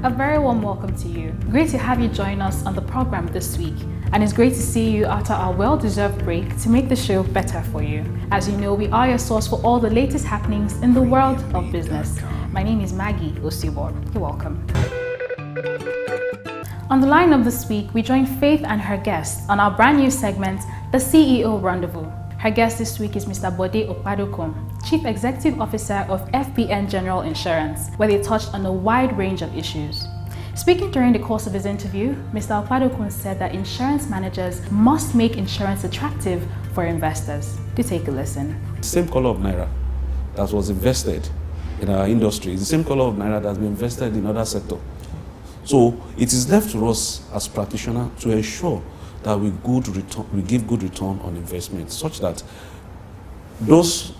A very warm welcome to you. Great to have you join us on the program this week, and it's great to see you after our well-deserved break to make the show better for you. As you know, we are your source for all the latest happenings in the world of business. My name is Maggie Osibor. You're welcome. On the lineup this week, we join Faith and her guests on our brand new segment, The CEO Rendezvous. Her guest this week is Mr. Bode Opadokun, Chief Executive Officer of FBN General Insurance, where they touched on a wide range of issues. Speaking during the course of his interview, Mr. Opadokun said that insurance managers must make insurance attractive for investors. Do take a listen. Same color of Naira that was invested in our industry is the same color of Naira that has been invested in other sectors. So it is left to us as practitioners to ensure that we give good return on investment, such that those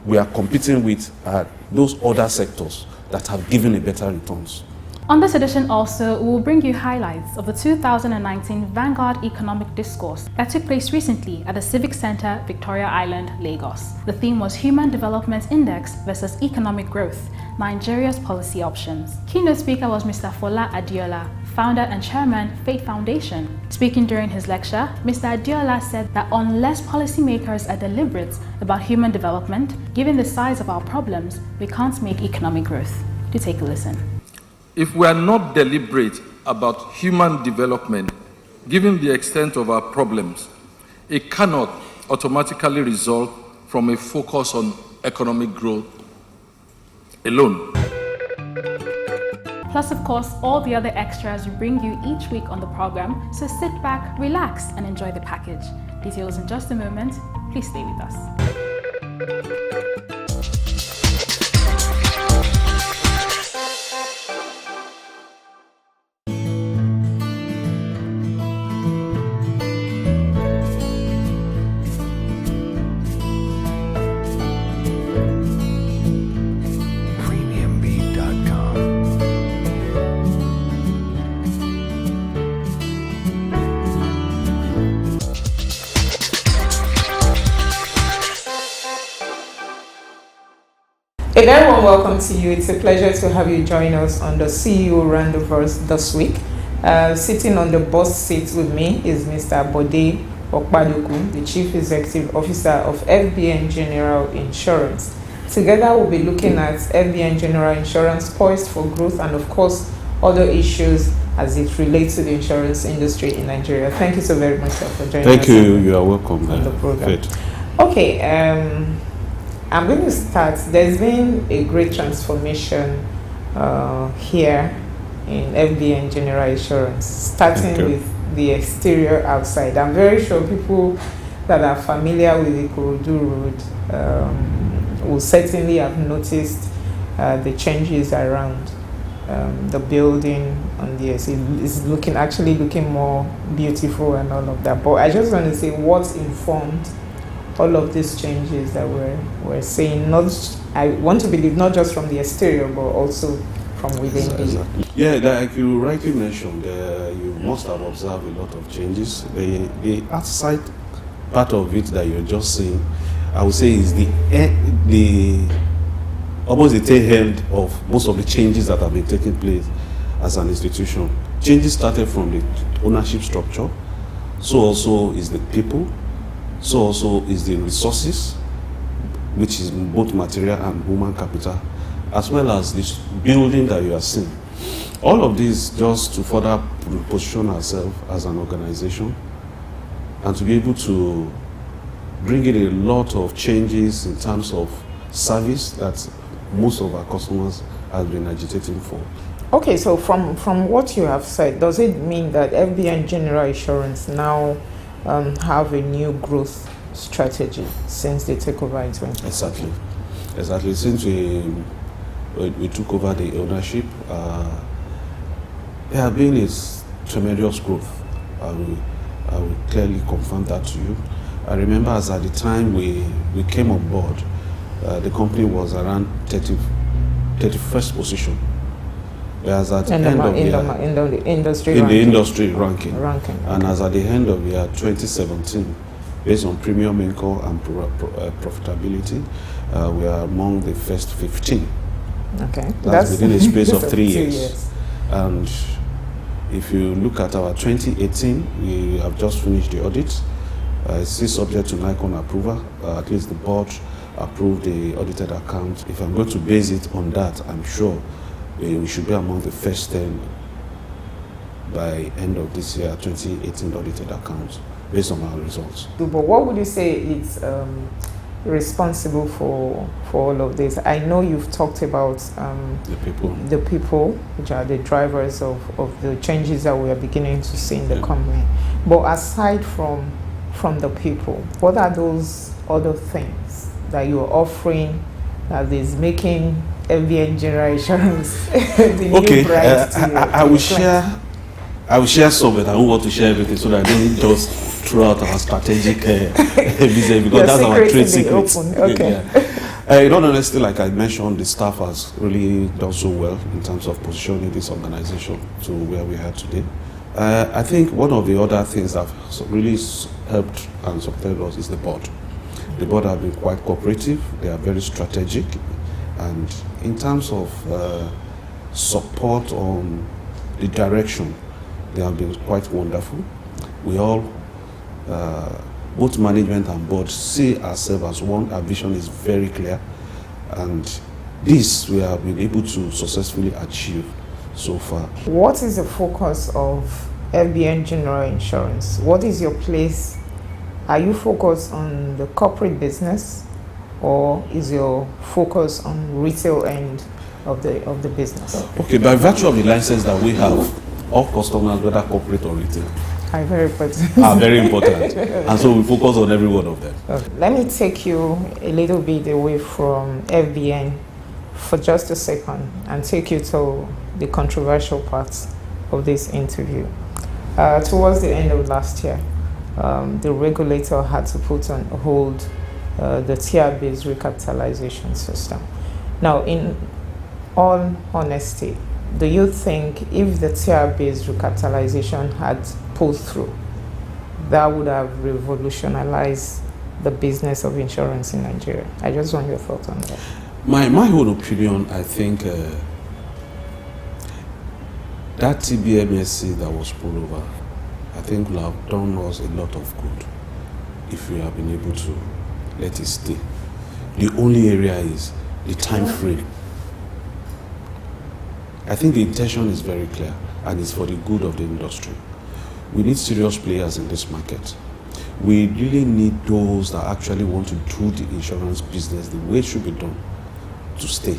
we are competing with are those other sectors that have given a better returns. On this edition also, we will bring you highlights of the 2019 Vanguard Economic Discourse that took place recently at the Civic Center, Victoria Island, Lagos. The theme was Human Development Index versus Economic Growth, Nigeria's Policy Options. Keynote speaker was Mr. Fola Adiola, founder and chairman, Faith Foundation. Speaking during his lecture, Mr. Adiola said that unless policymakers are deliberate about human development, given the size of our problems, we can't make economic growth. Do take a listen. If we are not deliberate about human development, given the extent of our problems, it cannot automatically result from a focus on economic growth alone. Plus, of course, all the other extras we bring you each week on the program, so sit back, relax, and enjoy the package. Details in just a moment. Please stay with us. A very warm welcome to you. It's a pleasure to have you join us on the CEO Rendezvous this week. Sitting on the boss seat with me is Mr. Bode Opadokun, the Chief Executive Officer of FBN General Insurance. Together we'll be looking at FBN General Insurance poised for growth and of course other issues as it relates to the insurance industry in Nigeria. Thank you so very much for joining us. Thank you. You are welcome on the program. Faith. Okay. I'm going to start. There's been a great transformation here in FBN General Insurance, starting with the exterior outside. I'm very sure people that are familiar with the Ikorodu Road will certainly have noticed the changes around the building on the it's actually looking more beautiful and all of that. But I just want to say what informed all of these changes that we're seeing, I want to believe not just from the exterior, but also from within. Exactly. Yeah, like you rightly mentioned, you must have observed a lot of changes. The outside part of it that you're just seeing, I would say, is almost the tail end of most of the changes that have been taking place as an institution. Changes started from the ownership structure, so also is the people. So also is the resources, which is both material and human capital, as well as this building that you are seeing. All of this just to further position ourselves as an organization and to be able to bring in a lot of changes in terms of service that most of our customers have been agitating for. Okay, so from what you have said, does it mean that FBN General Insurance now have a new growth strategy since they took over in 2020? Exactly. Since we took over the ownership, there have been a tremendous growth. I will clearly confirm that to you. I remember as at the time we came on board, the company was around 31st position. Whereas at the end of the industry ranking. And as at the end of the year 2017, based on premium income and profitability, we are among the first 15. Okay. That's within a space of 3 years. And if you look at our 2018, we have just finished the audit. It's still subject to NICON approval. At least the board approved the audited account. If I'm going to base it on that, I'm sure we should be among the first 10 by end of this year, 2018 audited accounts, based on our results. But what would you say is responsible for all of this? I know you've talked about the people, which are the drivers of the changes that we are beginning to see in the company. But aside from the people, what are those other things that you're offering that is making FBN General Insurance the new brand to I will share some, but I don't want to share everything so that I don't just throw out our strategic business, because that's our trade secret. Okay. In all honesty, like I mentioned, the staff has really done so well in terms of positioning this organization to where we are today. I think one of the other things that have really helped and supported us is the board. The board have been quite cooperative. They are very strategic, and in terms of support on the direction, they have been quite wonderful. We all, both management and board, see ourselves as one. Our vision is very clear, and this we have been able to successfully achieve so far. What is the focus of FBN General Insurance? What is your place? Are you focused on the corporate business, or is your focus on retail end of the business? Okay, by virtue of the license that we have, all customers, whether corporate or retail, are very important. Are very important, and so we focus on every one of them. Okay. Let me take you a little bit away from FBN for just a second and take you to the controversial parts of this interview. Towards the end of last year, the regulator had to put on hold the tier-based recapitalization system. Now, in all honesty, do you think if the tier-based recapitalization had pulled through, that would have revolutionized the business of insurance in Nigeria? I just want your thoughts on that. My own opinion, I think that TBMSC that was pulled over, I think will have done us a lot of good if we have been able to let it stay. The only area is the time frame. I think the intention is very clear, and it's for the good of the industry. We need serious players in this market. We really need those that actually want to do the insurance business the way it should be done to stay.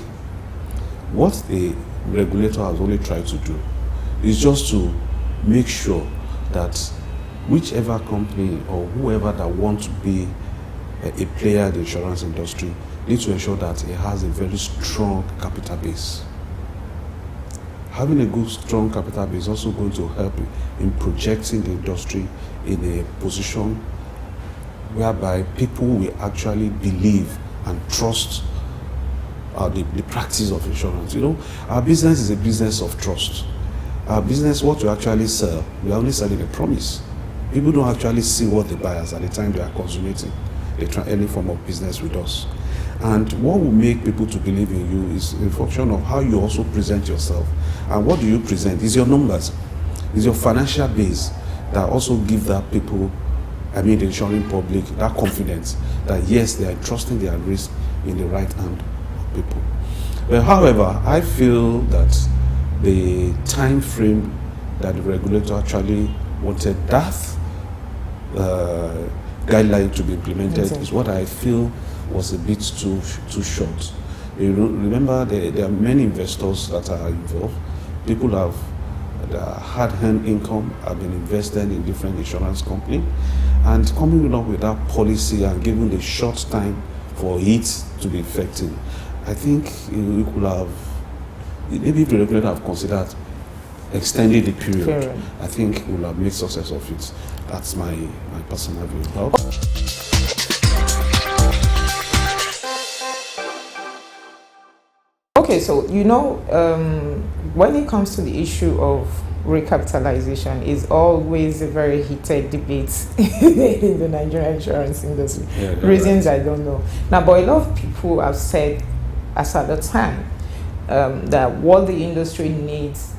What the regulator has only tried to do is just to make sure that whichever company or whoever that wants to be a player in the insurance industry needs to ensure that it has a very strong capital base. Having a good, strong capital base is also going to help in projecting the industry in a position whereby people will actually believe and trust the practice of insurance. You know, our business is a business of trust. Our business, what we actually sell, we are only selling a promise. People don't actually see what they buy at the time they are consummating any form of business with us. And what will make people to believe in you is a function of how you also present yourself. And what do you present? Is your numbers, is your financial base that also give that people, the insuring public, that confidence that yes, they are trusting their risk in the right hand of people. But however, I feel that the time frame that the regulator actually wanted that guideline to be implemented is what I feel was a bit too short. You remember, there are many investors that are involved. People have hard-earned income, have been invested in different insurance companies, and coming up with that policy and giving the short time for it to be effective, I think we could have, maybe if the regulator have considered extending the period, I think we'll have made success of it. That's my personal view. Okay, so when it comes to the issue of recapitalization, is always a very heated debate in the Nigerian insurance industry. Reasons right. I don't know. Now, but a lot of people have said, as at the time, that what the industry needs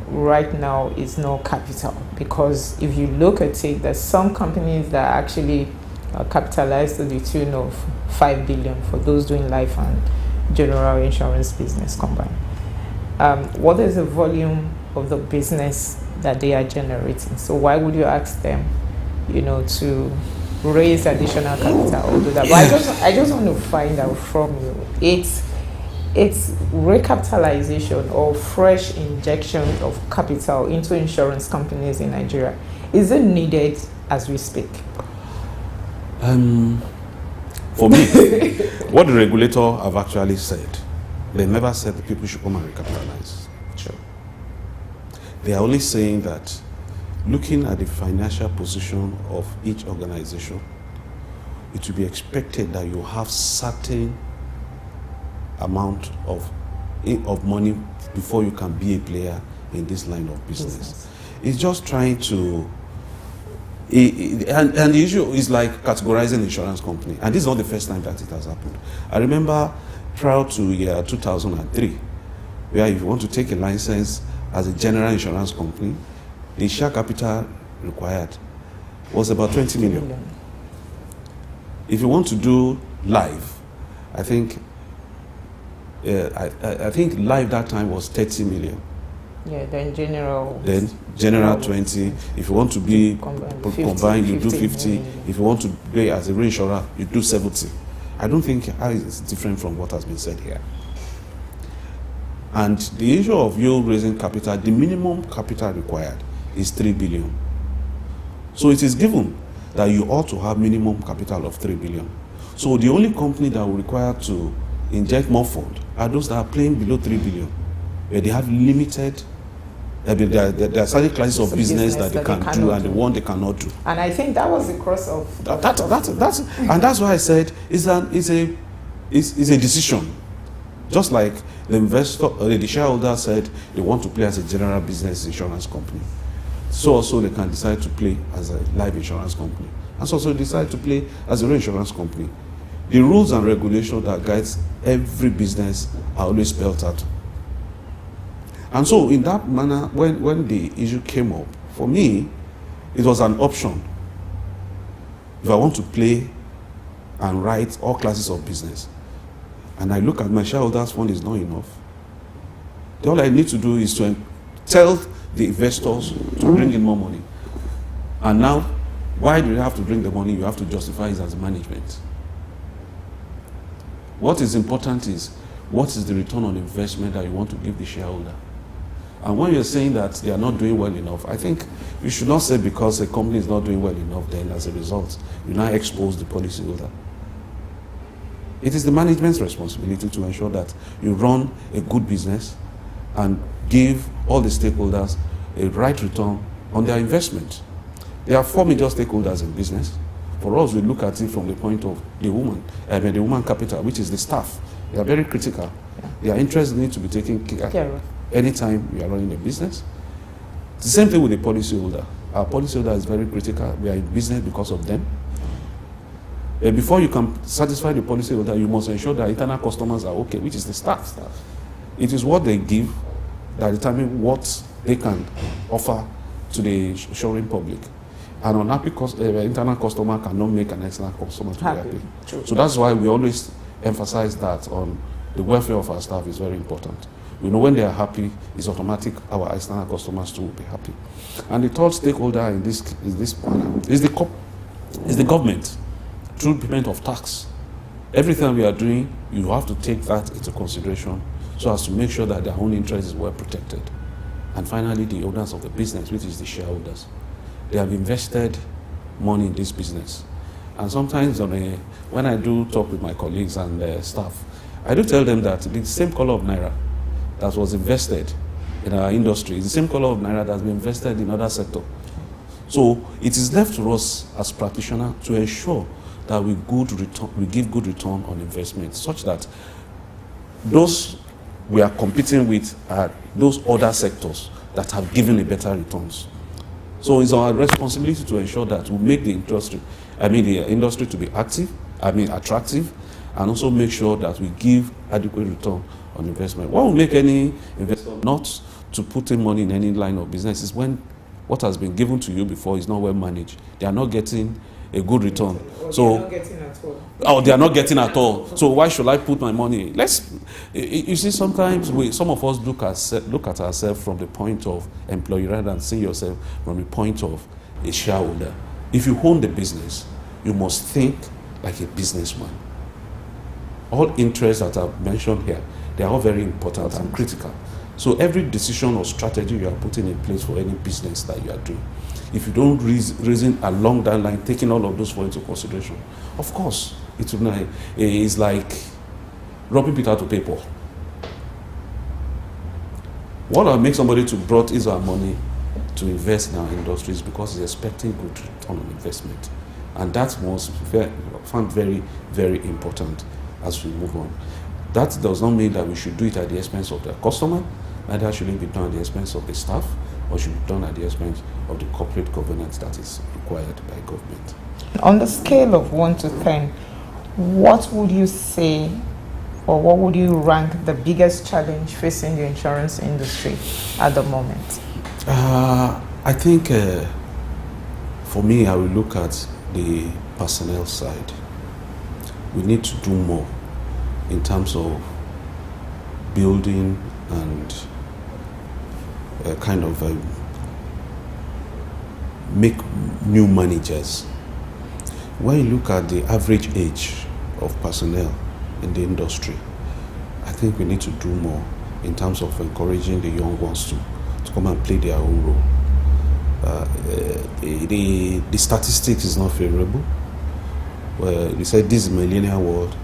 right now is no capital, because if you look at it, there's some companies that are actually capitalized to the tune of 5 billion for those doing life and general insurance business combined. What is the volume of the business that they are generating? So why would you ask them, to raise additional capital or do that? But I just want to find out from you, it's recapitalization or fresh injection of capital into insurance companies in Nigeria. Is it needed as we speak? For me, what the regulator have actually said, they never said that people should come and recapitalize. Sure. They are only saying that looking at the financial position of each organization, it will be expected that you have certain amount of money before you can be a player in this line of business. It's just trying to, and the issue is like categorizing insurance company, and this is not the first time that it has happened. I remember prior to year 2003, where if you want to take a license as a general insurance company, the share capital required was about 20 million. If you want to do live, I think live that time was 30 million. Yeah, then general 20. If you want to be combined, you do 50. If you want to be as a reinsurer, you do 70. I don't think it's different from what has been said here. And the issue of you raising capital, the minimum capital required is 3 billion. So it is given that you ought to have minimum capital of 3 billion. So the only company that will require to inject more fund are those that are playing below 3 billion, where they have limited, there are certain classes of business that they can do and the one they cannot do. And I think that was the cross of that's why I said it's a decision. Just like the investor, the shareholder said they want to play as a general business insurance company, so also they can decide to play as a life insurance company, and so also decide to play as a reinsurance company. The rules and regulations that guides every business are always spelled out. And so in that manner, when the issue came up, for me, it was an option. If I want to play and write all classes of business, and I look at my shareholders' fund is not enough, all I need to do is to tell the investors to bring in more money. And now, why do you have to bring the money? You have to justify it as management. What is important is, what is the return on investment that you want to give the shareholder? And when you're saying that they are not doing well enough, I think you should not say because a company is not doing well enough, then as a result, you now expose the policyholder. It is the management's responsibility to ensure that you run a good business and give all the stakeholders a right return on their investment. There are 4 major stakeholders in business. For us, we look at it from the point of the woman capital, which is the staff. They are very critical. Their interests need to be taken care of anytime we are running a business. The same thing with the policyholder. Our policyholder is very critical. We are in business because of them. Before you can satisfy the policyholder, you must ensure that internal customers are okay, which is the staff. It is what they give that determines what they can offer to the insuring public. An unhappy internal customer cannot make an external customer to be happy. True. So that's why we always emphasize that on the welfare of our staff is very important. We know when they are happy, it's automatic our external customers too will be happy. And the third stakeholder in this panel is the government through payment of tax. Everything we are doing, you have to take that into consideration so as to make sure that their own interest is well protected. And finally, the owners of the business, which is the shareholders. They have invested money in this business. And sometimes when I do talk with my colleagues and staff, I do tell them that the same color of Naira that was invested in our industry is the same color of Naira that has been invested in other sectors. So it is left to us as practitioners to ensure that we give good return on investment, such that those we are competing with are those other sectors that have given a better returns. So it's our responsibility to ensure that we make the industry to be attractive, and also make sure that we give adequate return on investment. What will make any investor not to putting money in any line of business is when what has been given to you before is not well managed. They are not getting a good return. They are not getting at all. Oh, they are not getting at all. So why should I put my money? You see, sometimes some of us look at ourselves from the point of employee rather than see yourself from the point of a shareholder. If you own the business, you must think like a businessman. All interests that I've mentioned here, they are all very important and critical. So every decision or strategy you are putting in place for any business that you are doing, if you don't reason along that line, taking all of those into consideration, of course, it's like robbing Peter to pay Paul. What will make somebody to brought his or her money to invest in our industry is because he's expecting good return on investment. And that was found very, very important as we move on. That does not mean that we should do it at the expense of the customer, neither should it be done at the expense of the staff, or should be done at the expense of the corporate governance that is required by government. On the scale of 1 to 10, what would you say, or what would you rank the biggest challenge facing the insurance industry at the moment? I think for me, I will look at the personnel side. We need to do more in terms of building and make new managers. When you look at the average age of personnel in the industry, I think we need to do more in terms of encouraging the young ones to come and play their own role. The statistics is not favorable. Well, they said this is millennial world.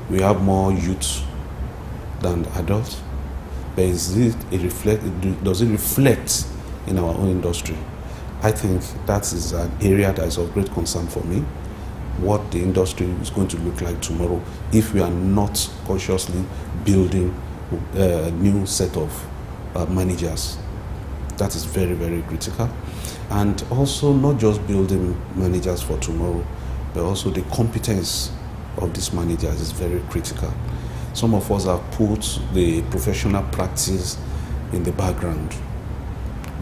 We have more youth than adults. But does it reflect in our own industry? I think that is an area that is of great concern for me. What the industry is going to look like tomorrow if we are not consciously building a new set of managers. That is very, very critical. And also not just building managers for tomorrow, but also the competence of these managers is very critical. Some of us have put the professional practice in the background.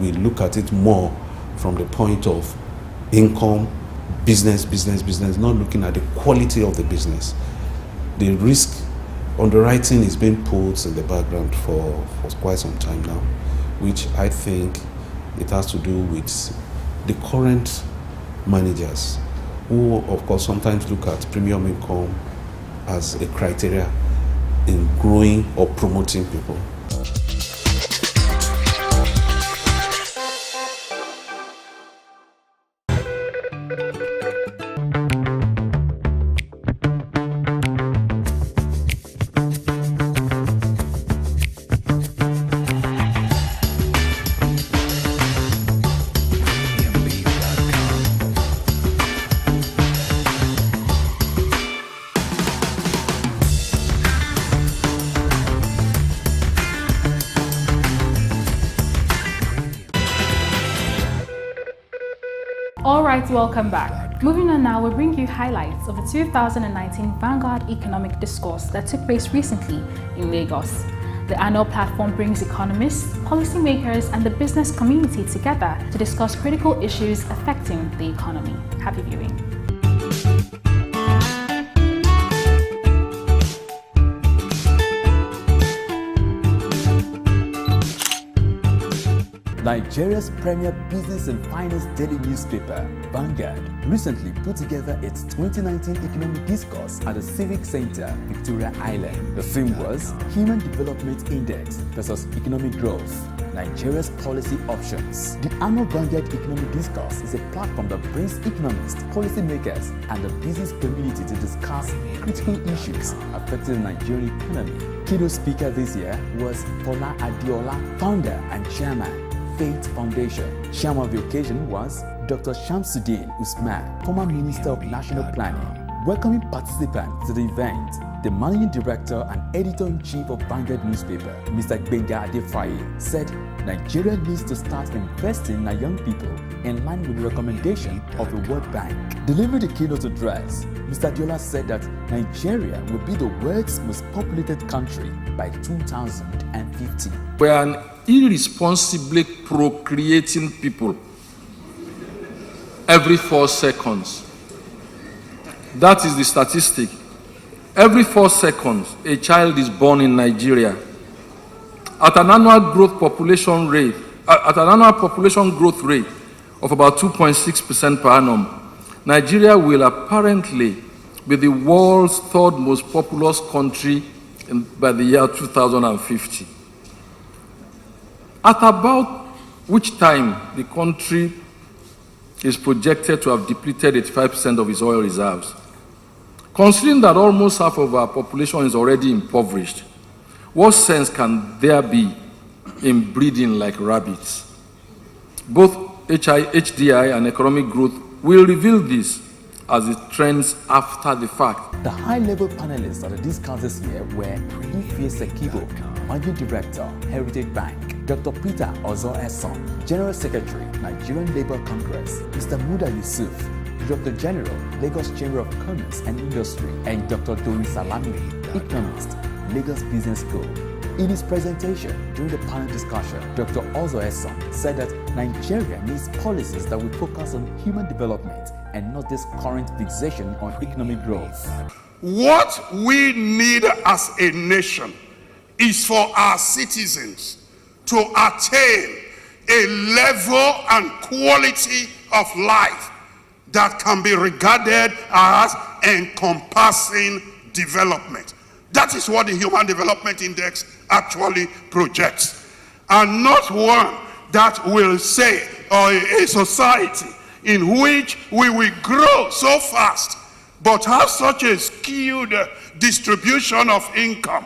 We look at it more from the point of income, business, not looking at the quality of the business. The risk underwriting is being put in the background for quite some time now, which I think it has to do with the current managers who, of course, sometimes look at premium income as a criteria in growing or promoting people. Alright, welcome back. Moving on now, we'll bring you highlights of the 2019 Vanguard Economic Discourse that took place recently in Lagos. The annual platform brings economists, policymakers, and the business community together to discuss critical issues affecting the economy. Happy viewing. Nigeria's premier business and finance daily newspaper, Vanguard, recently put together its 2019 Economic Discourse at the Civic Center, Victoria Island. The theme was Human Development Index versus Economic Growth, Nigeria's Policy Options. The annual Vanguard Economic Discourse is a platform that brings economists, policymakers, and the business community to discuss critical issues affecting the Nigerian economy. Keynote speaker this year was Fola Adiola, founder and chairman, Faith Foundation. Chairman of the occasion was Dr. Shamsuddin Usman, former Minister of National Planning. Welcoming participants to the event, the managing director and editor-in-chief of Vanguard newspaper, Mr. Gbenga Adefaye, said Nigeria needs to start investing in our young people in line with the recommendation of the World Bank. Delivering the keynote address, Mr. Diola said that Nigeria will be the world's most populated country by 2050. We are an irresponsibly procreating people every 4 seconds. That is the statistic. Every 4 seconds, a child is born in Nigeria. At an annual population growth rate of about 2.6% per annum, Nigeria will apparently be the world's third most populous country by the year 2050. At about which time the country is projected to have depleted 85% of its oil reserves. Considering that almost half of our population is already impoverished, what sense can there be in breeding like rabbits? Both HDI and economic growth will reveal this as it trends after the fact. The high-level panelists at the discourse this year were Ifie Sekibo, Managing Director, Heritage Bank, Dr. Peter Ozo-Eson, General Secretary, Nigerian Labour Congress, Mr. Muda Yusuf, Director General, Lagos Chamber of Commerce and Industry, and Dr. Dori Salami, Economist, Lagos Business School. In his presentation during the panel discussion, Dr. Ozo-Eson said that Nigeria needs policies that will focus on human development and not this current fixation on economic growth. What we need as a nation is for our citizens to attain a level and quality of life that can be regarded as encompassing development. That is what the Human Development Index actually projects. And not one that will say, or a society in which we will grow so fast, but have such a skewed distribution of income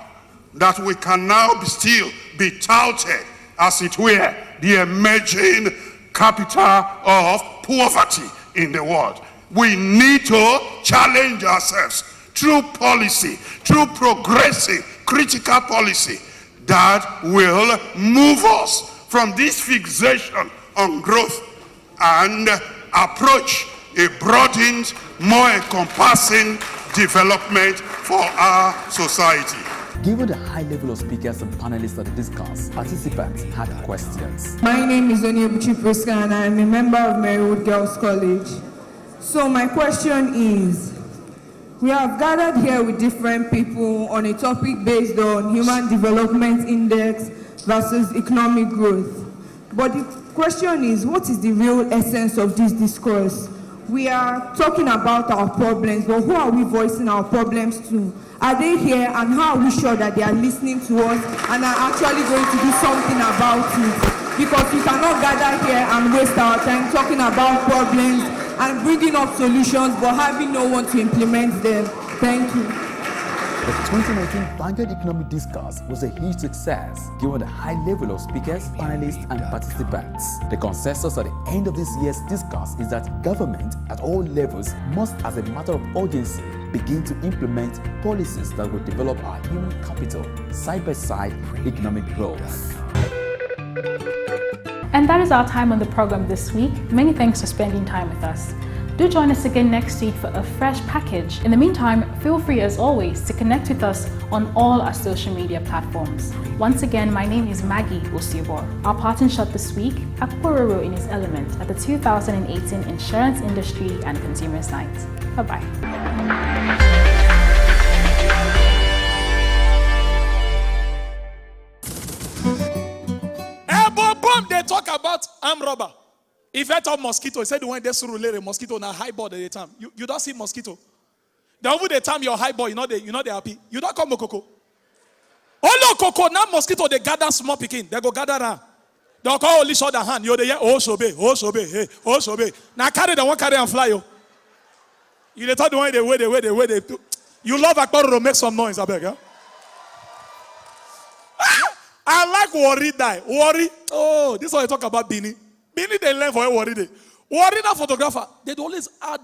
that we can now still be touted, as it were, the emerging capital of poverty in the world. We need to challenge ourselves through policy, through progressive, critical policy that will move us from this fixation on growth and approach a broadened, more encompassing development for our society. Given the high level of speakers and panelists at the discourse, participants had questions. My name is Onyebuchi Priska and I am a member of Marywood Girls College. So my question is, we have gathered here with different people on a topic based on Human Development Index versus economic growth. But the question is, what is the real essence of this discourse? We are talking about our problems, but who are we voicing our problems to? Are they here, and how are we sure that they are listening to us and are actually going to do something about it? Because we cannot gather here and waste our time talking about problems and bringing up solutions, but having no one to implement them. Thank you. The 2019 Vanguard Economic Discourse was a huge success given the high level of speakers, panelists, and participants. The consensus at the end of this year's discourse is that government at all levels must, as a matter of urgency, begin to implement policies that will develop our human capital side-by-side economic growth. And that is our time on the program this week. Many thanks for spending time with us. Do join us again next week for a fresh package. In the meantime, feel free as always to connect with us on all our social media platforms. Once again, my name is Maggie Osiobor. Our parting shot this week, Akpororo in his element at the 2018 Insurance Industry and Consumers Night. Bye-bye. They talk about armed robber. If I talk mosquito, he said the one that's relate a mosquito na high board at the time. You don't see mosquito. The over the time you're high board, you know they happy. You don't come cocoa. Oh no, cocoa, now mosquito they gather small picking. They go gather around. They'll call only show the hand. You they oh sobe, hey, oh sobe. Now carry the one carry and fly you. You they talk the one they way they do. You love Akbaroro, make some noise, I beg, huh? I like worry die. Worry. Oh, this is what I talk about Bini. Bini they learn for a worry day. Worry na photographer. They always add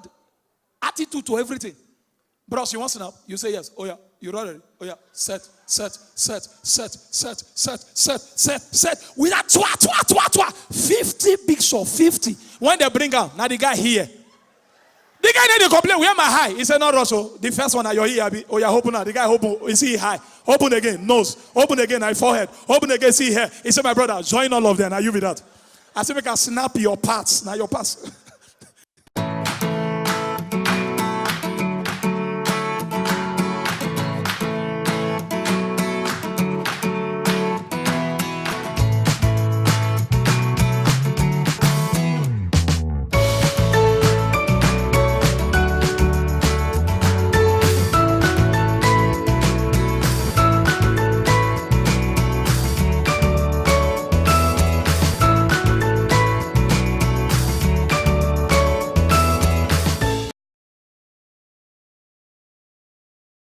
attitude to everything. Bros, you want snap? You say yes. Oh yeah. You ready? Oh yeah. Set. We are 50 big show, 50. When they bring out, now the guy here. The guy need to complain, where am I high? He said, no, Russell. The first one, you're here. Oh yeah, open now. The guy open. You see high. Open again, nose. Open again, eye forehead. Open again, see here. He said, my brother, join all of them. Now you with that. I said, we can snap your parts. Now your parts.